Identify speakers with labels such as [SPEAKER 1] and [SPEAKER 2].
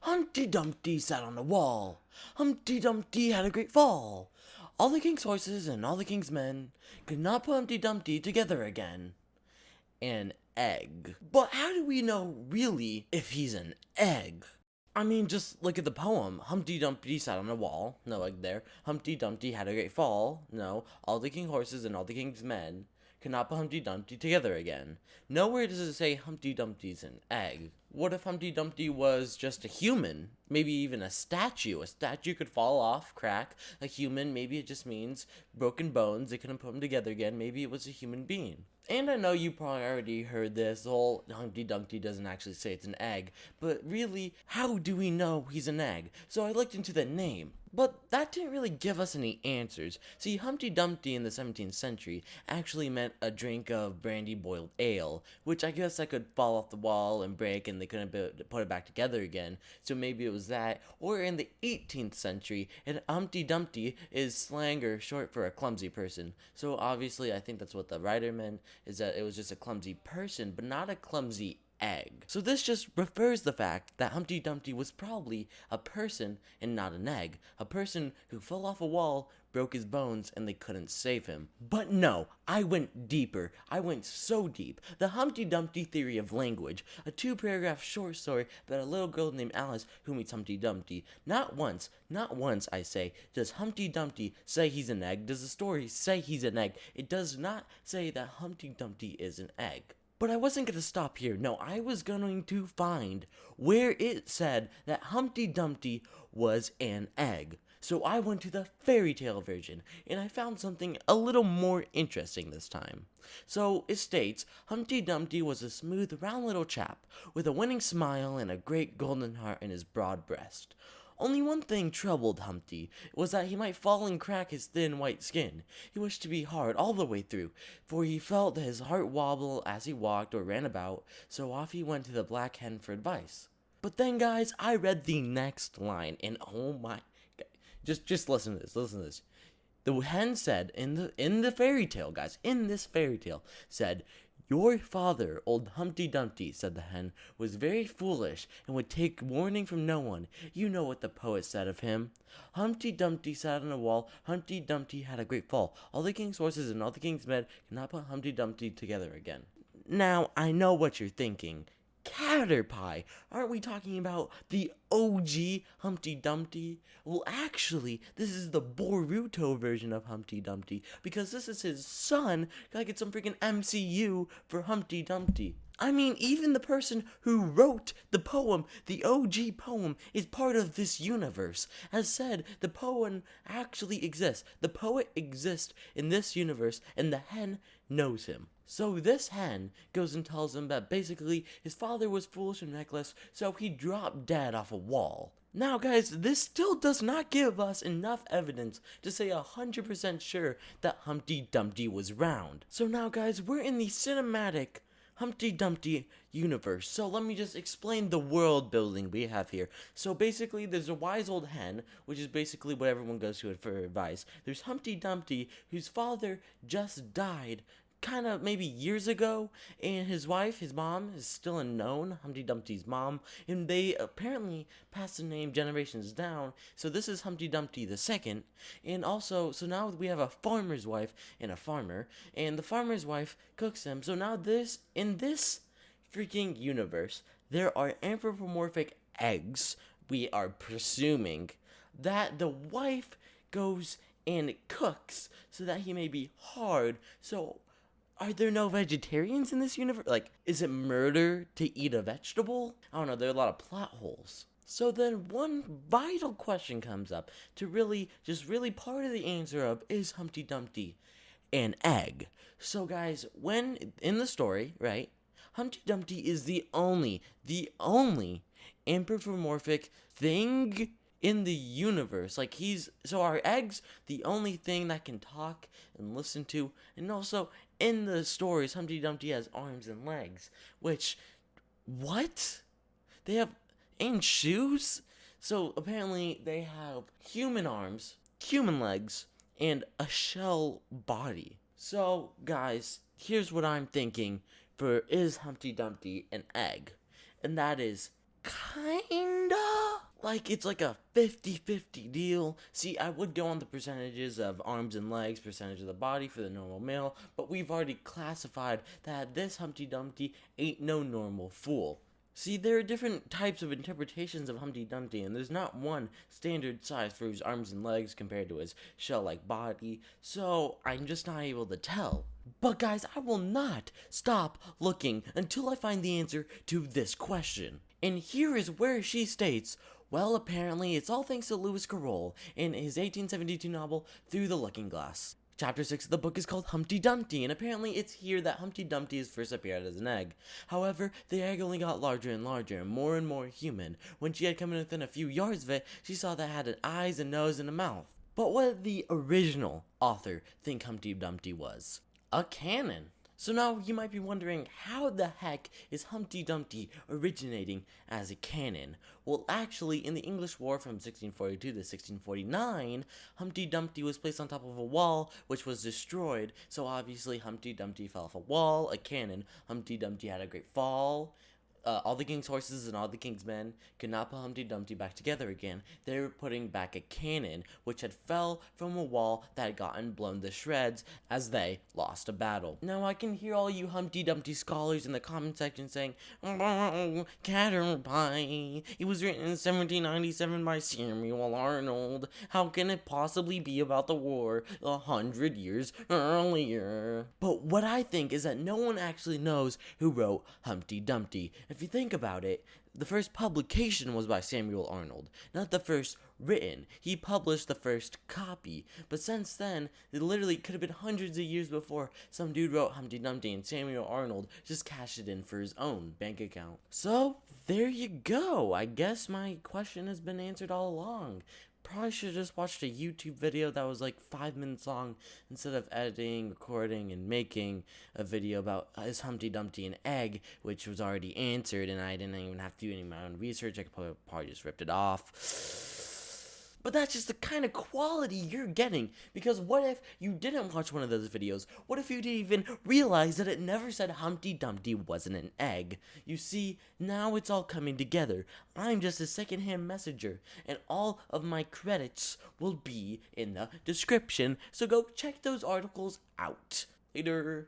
[SPEAKER 1] Humpty Dumpty sat on a wall. Humpty Dumpty had a great fall. All the king's horses and all the king's men could not put Humpty Dumpty together again. An egg. But how do we know really if he's an egg? I mean, just look at the poem. Humpty Dumpty sat on a wall. No egg there. Humpty Dumpty had a great fall. No. All the king's horses and all the king's men could not put Humpty Dumpty together again. Nowhere does it say Humpty Dumpty's an egg. What if Humpty Dumpty was just a human? Maybe even a statue. A statue could fall off, crack. A human, maybe it just means broken bones. They couldn't put them together again. Maybe it was a human being. And I know you probably already heard this. The whole Humpty Dumpty doesn't actually say it's an egg. But really, how do we know he's an egg? So I looked into the name. But that didn't really give us any answers. See, Humpty Dumpty in the 17th century actually meant a drink of brandy boiled ale, which I guess that could fall off the wall and break and they couldn't put it back together again. So maybe it was that. Or in the 18th century, and Humpty Dumpty is slang or short for a clumsy person. So obviously I think that's what the writer meant, is that it was just a clumsy person, but not a clumsy egg. So this just refers the fact that Humpty Dumpty was probably a person and not an egg. A person who fell off a wall, broke his bones, and they couldn't save him. But no, I went deeper. I went so deep. The Humpty Dumpty theory of language, a 2-paragraph short story about a little girl named Alice who meets Humpty Dumpty. Not once I say, does Humpty Dumpty say he's an egg. Does the story say he's an egg? It does not say that Humpty Dumpty is an egg. But I wasn't going to stop here. No, I was going to find where it said that Humpty Dumpty was an egg. So I went to the fairy tale version, and I found something a little more interesting this time. So it states, Humpty Dumpty was a smooth, round little chap, with a winning smile and a great golden heart in his broad breast. Only one thing troubled Humpty, was that he might fall and crack his thin white skin. He wished to be hard all the way through, for he felt that his heart wobble as he walked or ran about, so off he went to the black hen for advice. But then, guys, I read the next line, and oh my, just listen to this, The hen said, in the fairy tale, guys, in this fairy tale, said, "Your father, old Humpty Dumpty," said the hen, "was very foolish and would take warning from no one. You know what the poet said of him. Humpty Dumpty sat on a wall. Humpty Dumpty had a great fall. All the king's horses and all the king's men cannot put Humpty Dumpty together again." Now, I know what you're thinking. Caterpie, aren't we talking about the OG Humpty Dumpty? Well, actually, this is the Boruto version of Humpty Dumpty, because this is his son. Gotta get some freaking MCU for Humpty Dumpty. I mean, even the person who wrote the poem, the OG poem, is part of this universe. As said, the poem actually exists. The poet exists in this universe, and the hen knows him. So this hen goes and tells him that basically his father was foolish and reckless, so he dropped dead off a wall. Now, guys, this still does not give us enough evidence to say 100% sure that Humpty Dumpty was round. So now, guys, we're in the cinematic Humpty Dumpty universe. So let me just explain the world building we have here. So basically, there's a wise old hen, which is basically what everyone goes to for advice. There's Humpty Dumpty, whose father just died kind of maybe years ago, and his wife, his mom, is still unknown, Humpty Dumpty's mom, and they apparently passed the name generations down. So this is Humpty Dumpty the second, and also, so now we have a farmer's wife and a farmer, and the farmer's wife cooks him. So now in this freaking universe, there are anthropomorphic eggs, we are presuming, that the wife goes and cooks so that he may be hard. So are there no vegetarians in this universe? Like, is it murder to eat a vegetable? I don't know, there are a lot of plot holes. So then one vital question comes up to really part of the answer of, is Humpty Dumpty an egg? So guys, when in the story, right, Humpty Dumpty is the only anthropomorphic thing in the universe. Like, so are eggs the only thing that can talk and listen to? And also, in the stories, Humpty Dumpty has arms and legs, which, what? They have, and shoes? So apparently they have human arms, human legs, and a shell body. So guys, here's what I'm thinking for, is Humpty Dumpty an egg? And that is kinda like it's like a 50-50 deal. See, I would go on the percentages of arms and legs, percentage of the body for the normal male, but we've already classified that this Humpty Dumpty ain't no normal fool. See, there are different types of interpretations of Humpty Dumpty, and there's not one standard size for his arms and legs compared to his shell-like body, so I'm just not able to tell. But guys, I will not stop looking until I find the answer to this question. And here is where she states, well, apparently it's all thanks to Lewis Carroll in his 1872 novel, Through the Looking Glass. Chapter 6 of the book is called Humpty Dumpty, and apparently it's here that Humpty Dumpty is first appeared as an egg. However, the egg only got larger and larger and more human. When she had come in within a few yards of it, she saw that it had eyes, a nose, and a mouth. But what did the original author think Humpty Dumpty was? A cannon. So now you might be wondering, how the heck is Humpty Dumpty originating as a cannon? Well, actually, in the English War from 1642 to 1649, Humpty Dumpty was placed on top of a wall, which was destroyed. So obviously, Humpty Dumpty fell off a wall, a cannon. Humpty Dumpty had a great fall. All the king's horses and all the king's men could not put Humpty Dumpty back together again. They were putting back a cannon, which had fell from a wall that had gotten blown to shreds as they lost a battle. Now I can hear all you Humpty Dumpty scholars in the comment section saying, "Oh, Caterpie, it was written in 1797 by Samuel Arnold. How can it possibly be about the war 100 years earlier?" But what I think is that no one actually knows who wrote Humpty Dumpty. If you think about it, the first publication was by Samuel Arnold, not the first written. He published the first copy, but since then, it literally could have been hundreds of years before some dude wrote Humpty Dumpty and Samuel Arnold just cashed it in for his own bank account. So, there you go. I guess my question has been answered all along. Probably should have just watched a YouTube video that was like 5 minutes long instead of editing, recording, and making a video about is Humpty Dumpty an egg, which was already answered, and I didn't even have to do any of my own research. I could probably just ripped it off. But that's just the kind of quality you're getting, because what if you didn't watch one of those videos? What if you didn't even realize that it never said Humpty Dumpty wasn't an egg? You see, now it's all coming together. I'm just a secondhand messenger, and all of my credits will be in the description, so go check those articles out. Later.